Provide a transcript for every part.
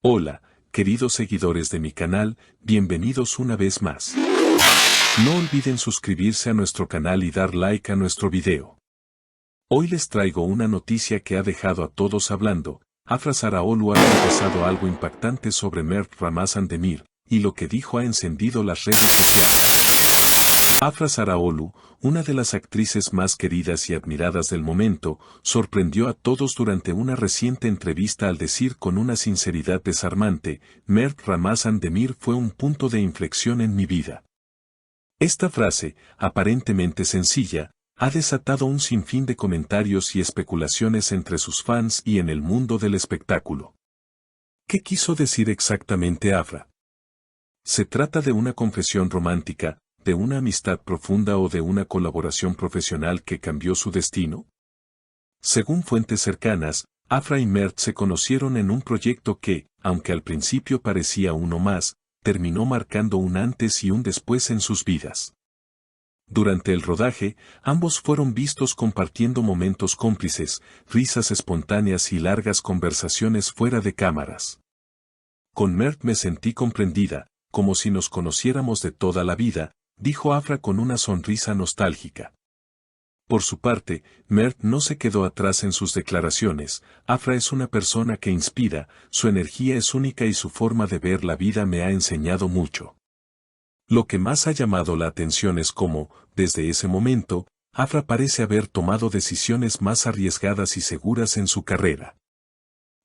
Hola, queridos seguidores de mi canal, bienvenidos una vez más. No olviden suscribirse a nuestro canal y dar like a nuestro video. Hoy les traigo una noticia que ha dejado a todos hablando. Afra Saraaolu ha confesado algo impactante sobre Mert Ramazan Demir, y lo que dijo ha encendido las redes sociales. Afra Saraaolu, una de las actrices más queridas y admiradas del momento, sorprendió a todos durante una reciente entrevista al decir con una sinceridad desarmante: Mert Ramazan Demir fue un punto de inflexión en mi vida. Esta frase, aparentemente sencilla, ha desatado un sinfín de comentarios y especulaciones entre sus fans y en el mundo del espectáculo. ¿Qué quiso decir exactamente Afra? ¿Se trata de una confesión romántica, de una amistad profunda o de una colaboración profesional que cambió su destino? Según fuentes cercanas, Afra y Mert se conocieron en un proyecto que, aunque al principio parecía uno más, terminó marcando un antes y un después en sus vidas. Durante el rodaje, ambos fueron vistos compartiendo momentos cómplices, risas espontáneas y largas conversaciones fuera de cámaras. Con Mert me sentí comprendida, como si nos conociéramos de toda la vida, dijo Afra con una sonrisa nostálgica. Por su parte, Mert no se quedó atrás en sus declaraciones. Afra es una persona que inspira, su energía es única y su forma de ver la vida me ha enseñado mucho. Lo que más ha llamado la atención es cómo, desde ese momento, Afra parece haber tomado decisiones más arriesgadas y seguras en su carrera.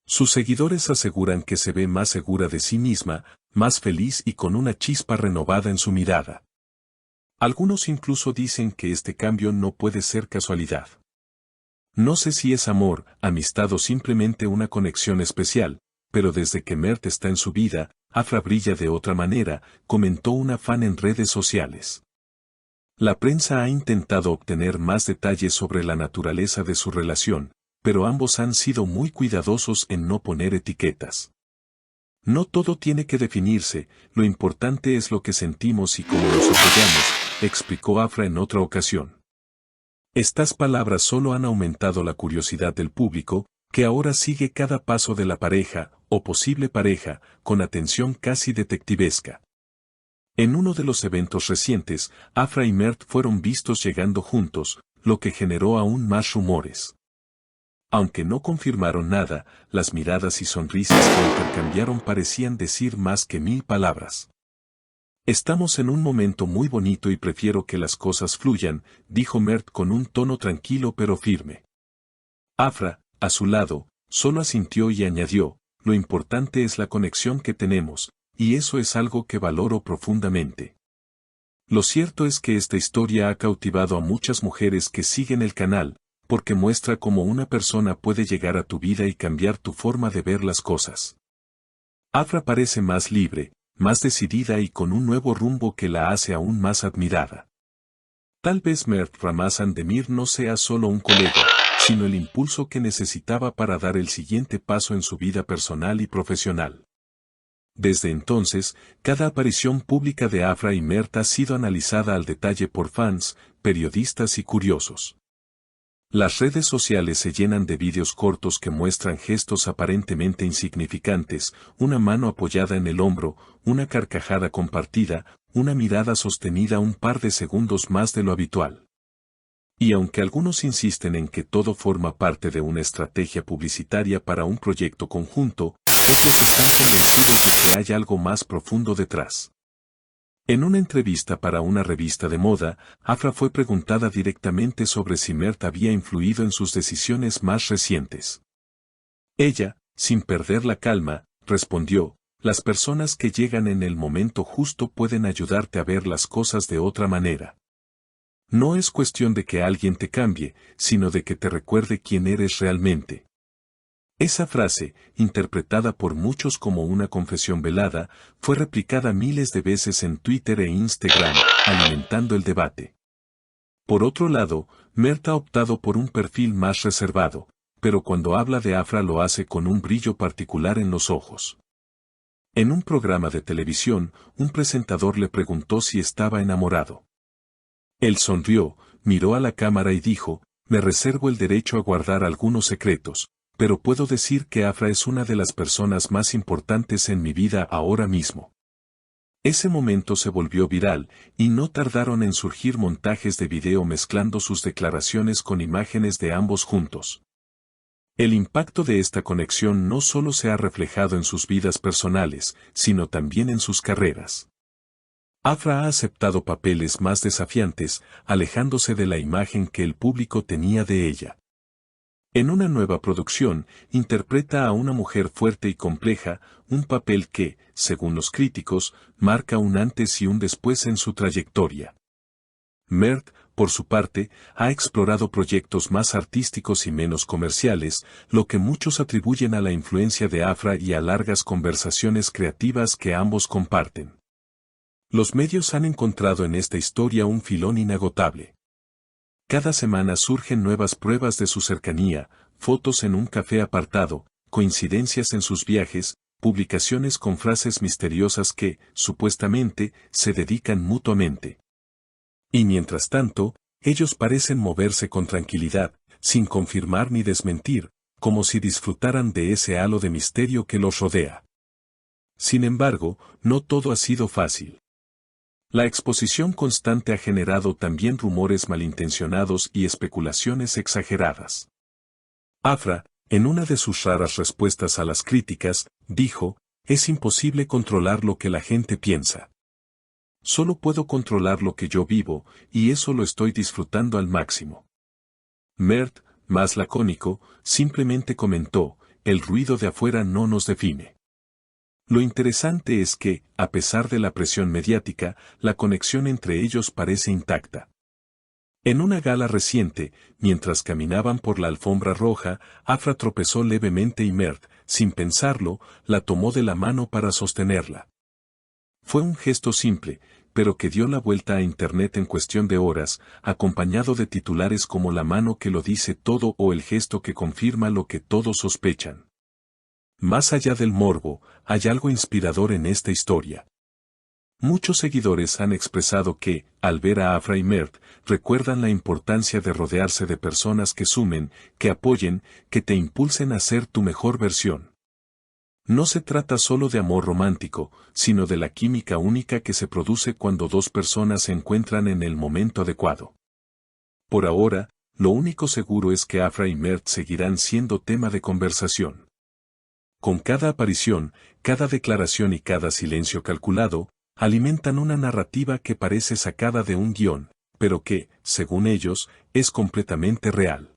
Sus seguidores aseguran que se ve más segura de sí misma, más feliz y con una chispa renovada en su mirada. Algunos incluso dicen que este cambio no puede ser casualidad. No sé si es amor, amistad o simplemente una conexión especial, pero desde que Mert está en su vida, Afra brilla de otra manera, comentó una fan en redes sociales. La prensa ha intentado obtener más detalles sobre la naturaleza de su relación, pero ambos han sido muy cuidadosos en no poner etiquetas. No todo tiene que definirse, lo importante es lo que sentimos y cómo nos apoyamos, explicó Afra en otra ocasión. Estas palabras solo han aumentado la curiosidad del público, que ahora sigue cada paso de la pareja, o posible pareja, con atención casi detectivesca. En uno de los eventos recientes, Afra y Mert fueron vistos llegando juntos, lo que generó aún más rumores. Aunque no confirmaron nada, las miradas y sonrisas que intercambiaron parecían decir más que 1000 palabras. Estamos en un momento muy bonito y prefiero que las cosas fluyan, dijo Mert con un tono tranquilo pero firme. Afra, a su lado, solo asintió y añadió: lo importante es la conexión que tenemos, y eso es algo que valoro profundamente. Lo cierto es que esta historia ha cautivado a muchas mujeres que siguen el canal, porque muestra cómo una persona puede llegar a tu vida y cambiar tu forma de ver las cosas. Afra parece más libre, más decidida y con un nuevo rumbo que la hace aún más admirada. Tal vez Mert Ramazan Demir no sea solo un colega, sino el impulso que necesitaba para dar el siguiente paso en su vida personal y profesional. Desde entonces, cada aparición pública de Afra y Mert ha sido analizada al detalle por fans, periodistas y curiosos. Las redes sociales se llenan de vídeos cortos que muestran gestos aparentemente insignificantes, una mano apoyada en el hombro, una carcajada compartida, una mirada sostenida un par de segundos más de lo habitual. Y aunque algunos insisten en que todo forma parte de una estrategia publicitaria para un proyecto conjunto, otros están convencidos de que hay algo más profundo detrás. En una entrevista para una revista de moda, Afra fue preguntada directamente sobre si Mert había influido en sus decisiones más recientes. Ella, sin perder la calma, respondió: las personas que llegan en el momento justo pueden ayudarte a ver las cosas de otra manera. No es cuestión de que alguien te cambie, sino de que te recuerde quién eres realmente. Esa frase, interpretada por muchos como una confesión velada, fue replicada miles de veces en Twitter e Instagram, alimentando el debate. Por otro lado, Mert ha optado por un perfil más reservado, pero cuando habla de Afra lo hace con un brillo particular en los ojos. En un programa de televisión, un presentador le preguntó si estaba enamorado. Él sonrió, miró a la cámara y dijo: me reservo el derecho a guardar algunos secretos, pero puedo decir que Afra es una de las personas más importantes en mi vida ahora mismo. Ese momento se volvió viral, y no tardaron en surgir montajes de video mezclando sus declaraciones con imágenes de ambos juntos. El impacto de esta conexión no solo se ha reflejado en sus vidas personales, sino también en sus carreras. Afra ha aceptado papeles más desafiantes, alejándose de la imagen que el público tenía de ella. En una nueva producción, interpreta a una mujer fuerte y compleja, un papel que, según los críticos, marca un antes y un después en su trayectoria. Mert, por su parte, ha explorado proyectos más artísticos y menos comerciales, lo que muchos atribuyen a la influencia de Afra y a largas conversaciones creativas que ambos comparten. Los medios han encontrado en esta historia un filón inagotable. Cada semana surgen nuevas pruebas de su cercanía, fotos en un café apartado, coincidencias en sus viajes, publicaciones con frases misteriosas que, supuestamente, se dedican mutuamente. Y mientras tanto, ellos parecen moverse con tranquilidad, sin confirmar ni desmentir, como si disfrutaran de ese halo de misterio que los rodea. Sin embargo, no todo ha sido fácil. La exposición constante ha generado también rumores malintencionados y especulaciones exageradas. Afra, en una de sus raras respuestas a las críticas, dijo, «Es imposible controlar lo que la gente piensa. Solo puedo controlar lo que yo vivo, y eso lo estoy disfrutando al máximo». Mert, más lacónico, simplemente comentó, «El ruido de afuera no nos define». Lo interesante es que, a pesar de la presión mediática, la conexión entre ellos parece intacta. En una gala reciente, mientras caminaban por la alfombra roja, Afra tropezó levemente y Mert, sin pensarlo, la tomó de la mano para sostenerla. Fue un gesto simple, pero que dio la vuelta a Internet en cuestión de horas, acompañado de titulares como «La mano que lo dice todo» o «El gesto que confirma lo que todos sospechan». Más allá del morbo, hay algo inspirador en esta historia. Muchos seguidores han expresado que, al ver a Afra y Mert, recuerdan la importancia de rodearse de personas que sumen, que apoyen, que te impulsen a ser tu mejor versión. No se trata solo de amor romántico, sino de la química única que se produce cuando dos personas se encuentran en el momento adecuado. Por ahora, lo único seguro es que Afra y Mert seguirán siendo tema de conversación. Con cada aparición, cada declaración y cada silencio calculado, alimentan una narrativa que parece sacada de un guión, pero que, según ellos, es completamente real.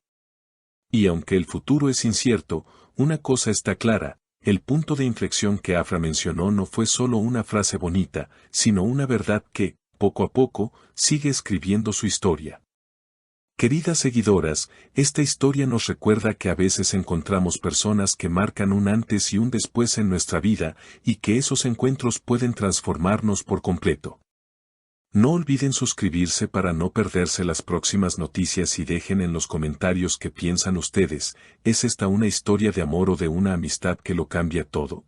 Y aunque el futuro es incierto, una cosa está clara, el punto de inflexión que Afra mencionó no fue solo una frase bonita, sino una verdad que, poco a poco, sigue escribiendo su historia. Queridas seguidoras, esta historia nos recuerda que a veces encontramos personas que marcan un antes y un después en nuestra vida, y que esos encuentros pueden transformarnos por completo. No olviden suscribirse para no perderse las próximas noticias y dejen en los comentarios qué piensan ustedes. ¿Es esta una historia de amor o de una amistad que lo cambia todo?